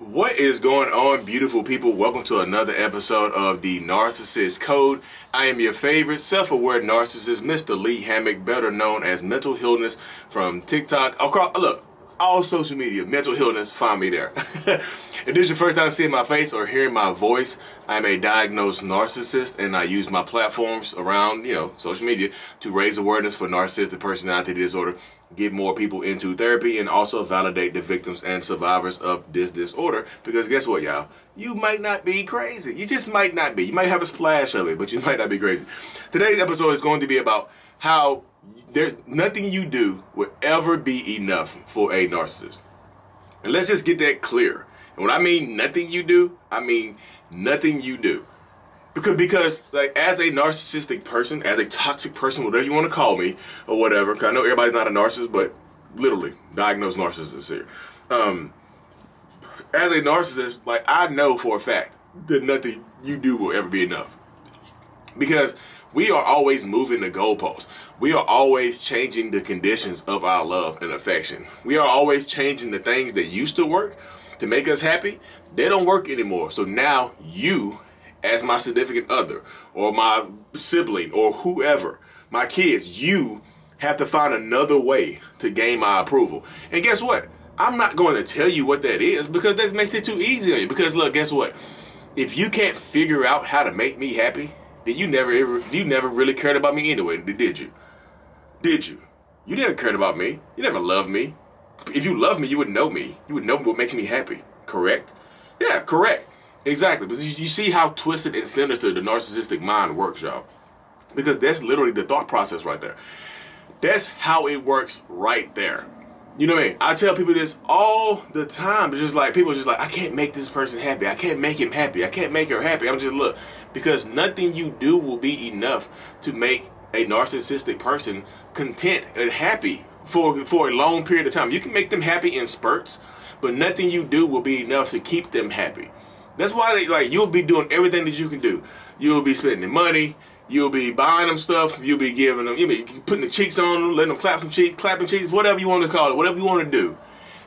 What is going on, beautiful people? Welcome to another episode of the Narcissist Code. I am your favorite self-aware narcissist, Mr. Lee Hammock, better known as Mental Illness from TikTok. Look, all social media, Mental Illness, find me there. If this is your first time seeing my face or hearing my voice, I'm a diagnosed narcissist, and I use my platforms around, social media to raise awareness for narcissistic personality disorder, get more people into therapy, and also validate the victims and survivors of this disorder. Because guess what, y'all? You might not be crazy. You just might not be. You might have a splash of it, but you might not be crazy. Today's episode is going to be about how there's nothing you do will ever be enough for a narcissist. And let's just get that clear. And when I mean nothing you do, I mean nothing you do. Because like, as a narcissistic person, as a toxic person, whatever you want to call me, or whatever, because I know everybody's not a narcissist, but literally, diagnosed narcissist here. As a narcissist, like, I know for a fact that nothing you do will ever be enough. Because we are always moving the goalposts. We are always changing the conditions of our love and affection. We are always changing the things that used to work to make us happy. They don't work anymore. So now you, as my significant other, or my sibling, or whoever, my kids, you have to find another way to gain my approval. And guess what? I'm not going to tell you what that is, because that makes it too easy on you. Because look, guess what? If you can't figure out how to make me happy, then you never really cared about me anyway, did you? Did you? You never cared about me. You never loved me. If you love me, you would know me. You would know what makes me happy. Correct? Yeah, correct. Exactly. But you see how twisted and sinister the narcissistic mind works, y'all. Because that's literally the thought process right there. That's how it works right there. You know what I mean? I tell people this all the time. It's just like, people are just like, I can't make this person happy. I can't make him happy. I can't make her happy. I'm just, look, because nothing you do will be enough to make a narcissistic person content and happy for a long period of time. You can make them happy in spurts, but nothing you do will be enough to keep them happy. That's why you'll be doing everything that you can do. You'll be spending money. You'll be buying them stuff. You'll be giving them, you'll be putting the cheeks on them, letting them clapping cheeks, whatever you want to call it, whatever you want to do.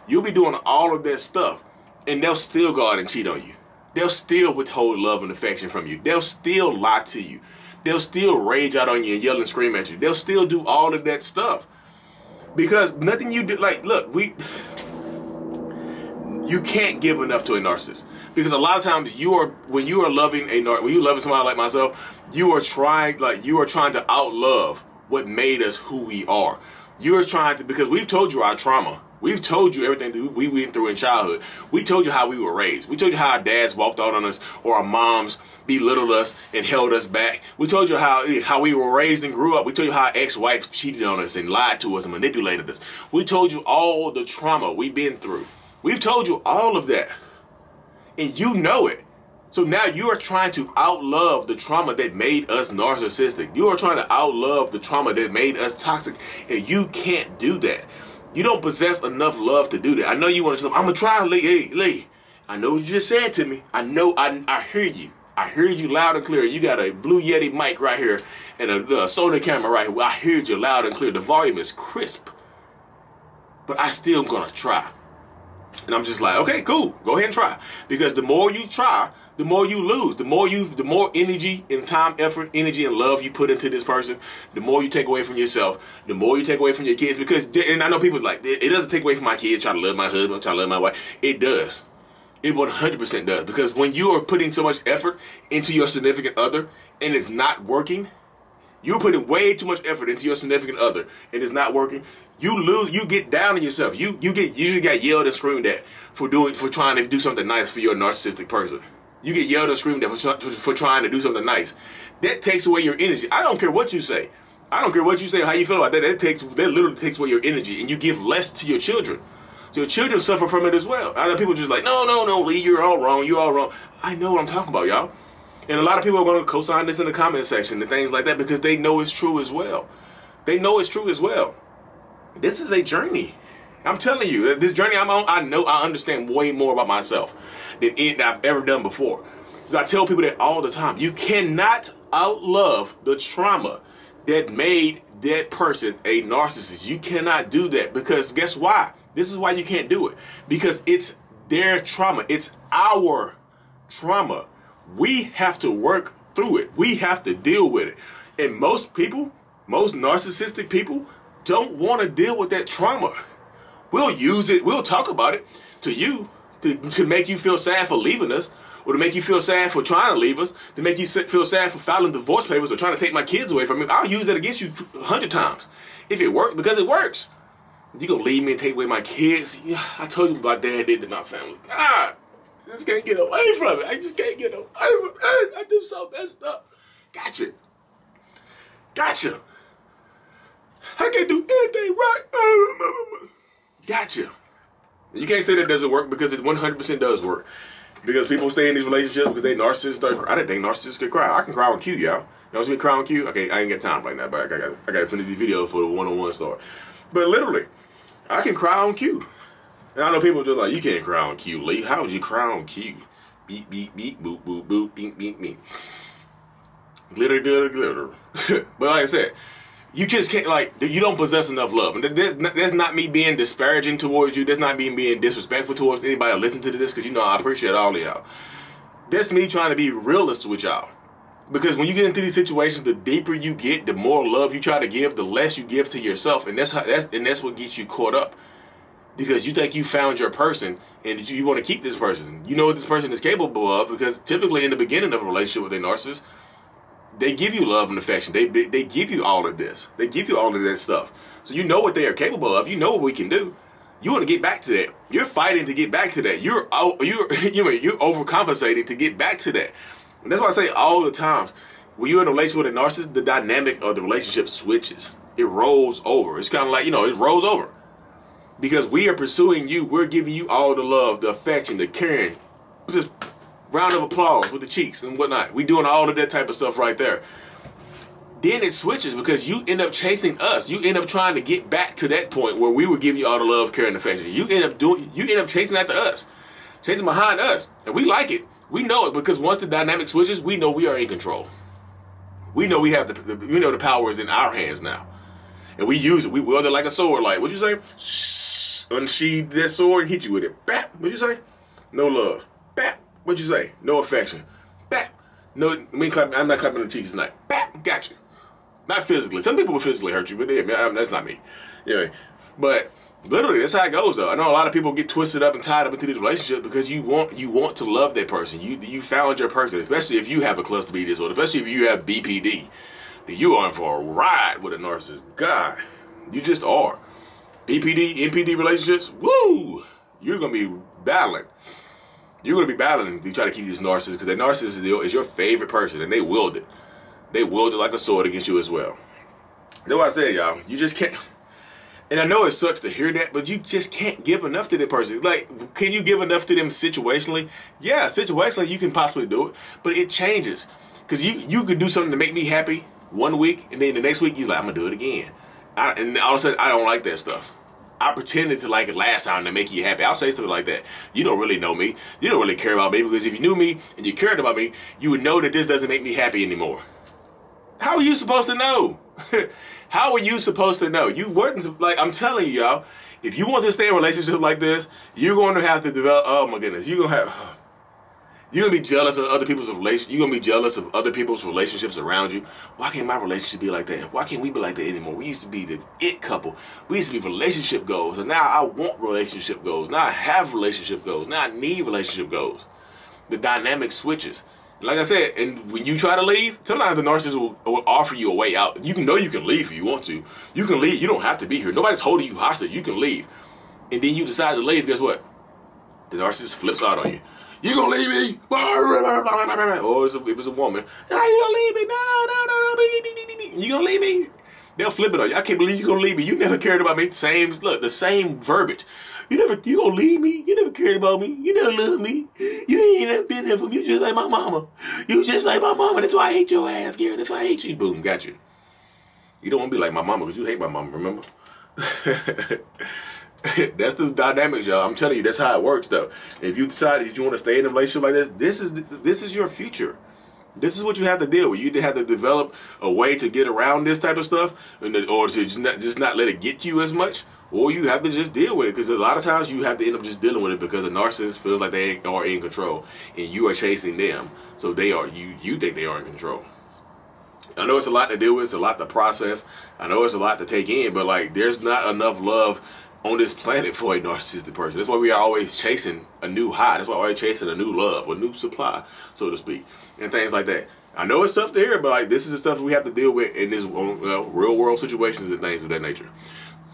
You'll be doing all of that stuff, and they'll still go out and cheat on you. They'll still withhold love and affection from you. They'll still lie to you. They'll still rage out on you and yell and scream at you. They'll still do all of that stuff. Because nothing you do, like, look, you can't give enough to a narcissist. Because a lot of times when you are loving somebody like myself, you are trying to outlove what made us who we are. You are trying to, because we've told you our trauma. We've told you everything that we went through in childhood. We told you how we were raised. We told you how our dads walked out on us, or our moms belittled us and held us back. We told you how we were raised and grew up. We told you how our ex-wife cheated on us and lied to us and manipulated us. We told you all the trauma we've been through. We've told you all of that. And you know it. So now you are trying to outlove the trauma that made us narcissistic. You are trying to outlove the trauma that made us toxic. And you can't do that. You don't possess enough love to do that. I know you want to say, I'm going to try, Lee. Hey, Lee, I know what you just said to me. I know, I hear you. I heard you loud and clear. You got a Blue Yeti mic right here and a Sony camera right here. I heard you loud and clear. The volume is crisp. But I still going to try. And I'm just like, okay, cool. Go ahead and try. Because the more you try, the more you lose. The more energy and time, effort, energy and love you put into this person, the more you take away from yourself, the more you take away from your kids. Because, and I know people like, it doesn't take away from my kids, trying to love my husband, trying to love my wife. It does. It 100% does. Because when you are putting so much effort into your significant other and it's not working, you're putting way too much effort into your significant other and it's not working, you lose, you get down on yourself. You usually got yelled and screamed at for trying to do something nice for your narcissistic person. You get yelled and screamed at for trying to do something nice. That takes away your energy. I don't care what you say. I don't care what you say or how you feel about that. That literally takes away your energy, and you give less to your children. So your children suffer from it as well. I know people just like, no, Lee, you're all wrong. You're all wrong. I know what I'm talking about, y'all. And a lot of people are going to co-sign this in the comment section and things like that because they know it's true as well. They know it's true as well. This is a journey. I'm telling you, this journey I'm on, I understand way more about myself than I've ever done before. I tell people that all the time. You cannot outlove the trauma that made that person a narcissist. You cannot do that because guess why? This is why you can't do it. Because it's their trauma. It's our trauma. We have to work through it. We have to deal with it. And most people, most narcissistic people, don't want to deal with that trauma. We'll use it, we'll talk about it to you to make you feel sad for leaving us, or to make you feel sad for trying to leave us, to make you feel sad for filing divorce papers or trying to take my kids away from me. I'll use that against you 100 times if it works, because it works. You gonna leave me and take away my kids? Yeah, I told you what my dad did to my family. God, I just can't get away from it. I just can't get away from it. I do so messed up. Gotcha. Gotcha. I can't do anything right. Gotcha. You can't say that doesn't work, because it 100% does work. Because people stay in these relationships because they narcissists. I didn't think narcissists could cry. I can cry on cue, y'all. You know me cry on cue? Okay, I ain't got time right now, but I got to finish these videos for the one-on-one story. But literally, I can cry on cue. And I know people are just like, you can't cry on cue, Lee. How would you cry on cue? Beep, beep, beep, boop, boop, boop, beep, beep, beep. Glitter, glitter, glitter. But like I said, you just can't, like, you don't possess enough love. And that's not me being disparaging towards you. That's not me being disrespectful towards anybody that listen to this, because, you know, I appreciate all of y'all. That's me trying to be realist with y'all. Because when you get into these situations, the deeper you get, the more love you try to give, the less you give to yourself. And that's what gets you caught up. Because you think you found your person, and you want to keep this person. You know what this person is capable of, because typically in the beginning of a relationship with a narcissist, they give you love and affection. They give you all of this. They give you all of that stuff. So you know what they are capable of. You know what we can do. You want to get back to that. You're fighting to get back to that. You're overcompensating to get back to that. And that's why I say all the times, when you're in a relationship with a narcissist, the dynamic of the relationship switches. It rolls over. It's kind of like, you know, it rolls over. Because we are pursuing you. We're giving you all the love, the affection, the caring. Just round of applause with the cheeks and whatnot. We doing all of that type of stuff right there. Then it switches, because you end up chasing us. You end up trying to get back to that point where we were giving you all the love, care, and affection. You end up chasing after us, chasing behind us, and we like it. We know it, because once the dynamic switches, we know we are in control. We know we have the power is in our hands now, and we use it. We wield it like a sword. Like, what'd you say? Unsheathe that sword and hit you with it. Bap. What'd you say? No love. Bap. What'd you say? No affection. Bap. No, I'm not clapping the cheeks tonight. Bap. Gotcha. Not physically. Some people will physically hurt you, but that's not me. Yeah. But literally, that's how it goes, though. I know a lot of people get twisted up and tied up into these relationships because you want to love that person. You found your person, especially if you have a cluster B disorder, especially if you have BPD. Then you are in for a ride with a narcissist. God, you just are. BPD, NPD relationships, woo! You're going to be battling. You're going to be battling to try to keep these narcissists, because that narcissist is your favorite person, and they wield it. They wield it like a sword against you as well. That's what I said, y'all. You just can't. And I know it sucks to hear that, but you just can't give enough to that person. Like, can you give enough to them situationally? Yeah, situationally you can possibly do it, but it changes. Because you could do something to make me happy one week, and then the next week you're like, I'm going to do it again. And all of a sudden, I don't like that stuff. I pretended to like it last time to make you happy. I'll say something like that. You don't really know me. You don't really care about me, because if you knew me and you cared about me, you would know that this doesn't make me happy anymore. How are you supposed to know? How are you supposed to know? You wouldn't, like, I'm telling you, y'all, if you want to stay in a relationship like this, you're going to have to develop, oh my goodness, you're going to be jealous of other people's relationships. You're going to be jealous of other people's relationships around you. Why can't my relationship be like that? Why can't we be like that anymore? We used to be the it couple. We used to be relationship goals, and now I want relationship goals. Now I have relationship goals. Now I need relationship goals. The dynamic switches. Like I said, and when you try to leave, sometimes the narcissist will offer you a way out. You can leave if you want to. You can leave. You don't have to be here. Nobody's holding you hostage. You can leave. And then you decide to leave. Guess what? The narcissist flips out on you. You gonna leave me? Or if it's a woman, you gonna leave me? No. You gonna leave me? They'll flip it on you. I can't believe you gonna leave me. You never cared about me. The same verbiage. You gonna leave me? You never cared about me. You never loved me. You ain't never been there for me. You just like my mama. You just like my mama. That's why I hate your ass, Gary. That's why I hate you. Boom, got you. You don't want to be like my mama, because you hate my mama, remember? That's the dynamics, y'all. I'm telling you, that's how it works, though. If you decide that you want to stay in a relationship like this, this is your future. This is what you have to deal with. You either have to develop a way to get around this type of stuff, or to just not let it get to you as much, or you have to just deal with it, because a lot of times you have to end up just dealing with it because the narcissist feels like they are in control and you are chasing them, so they are you think they are in control. I know it's a lot to deal with, it's a lot to process, I know it's a lot to take in, but like there's not enough love on this planet for a narcissistic person. That's why we are always chasing a new high. That's why we're always chasing a new love, a new supply, so to speak, and things like that. I know it's tough to hear, but like this is the stuff we have to deal with in this real world situations and things of that nature.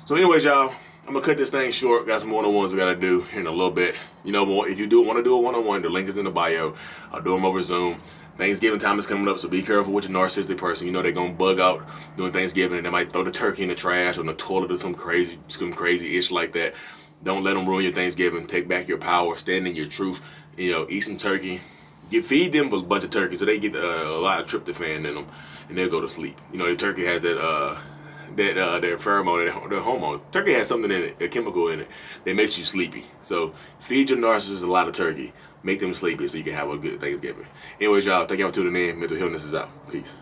So anyways, y'all, I'm gonna cut this thing short. Got some one-on-ones I gotta do in a little bit. You know, if you want to do a one-on-one, the link is in the bio. I'll do them over Zoom. Thanksgiving time is coming up, so be careful with your narcissistic person. You know they're gonna bug out during Thanksgiving, and they might throw the turkey in the trash or in the toilet or some crazy ish like that. Don't let them ruin your Thanksgiving. Take back your power. Stand in your truth. You know, eat some turkey. Feed them a bunch of turkey so they get a lot of tryptophan in them, and they'll go to sleep. You know, the turkey has that their pheromone, their hormones. Turkey has something in it, a chemical in it that makes you sleepy. So feed your narcissist a lot of turkey. Make them sleepy so you can have a good Thanksgiving. Anyways, y'all, thank y'all for tuning in. Mental Healness is out. Peace.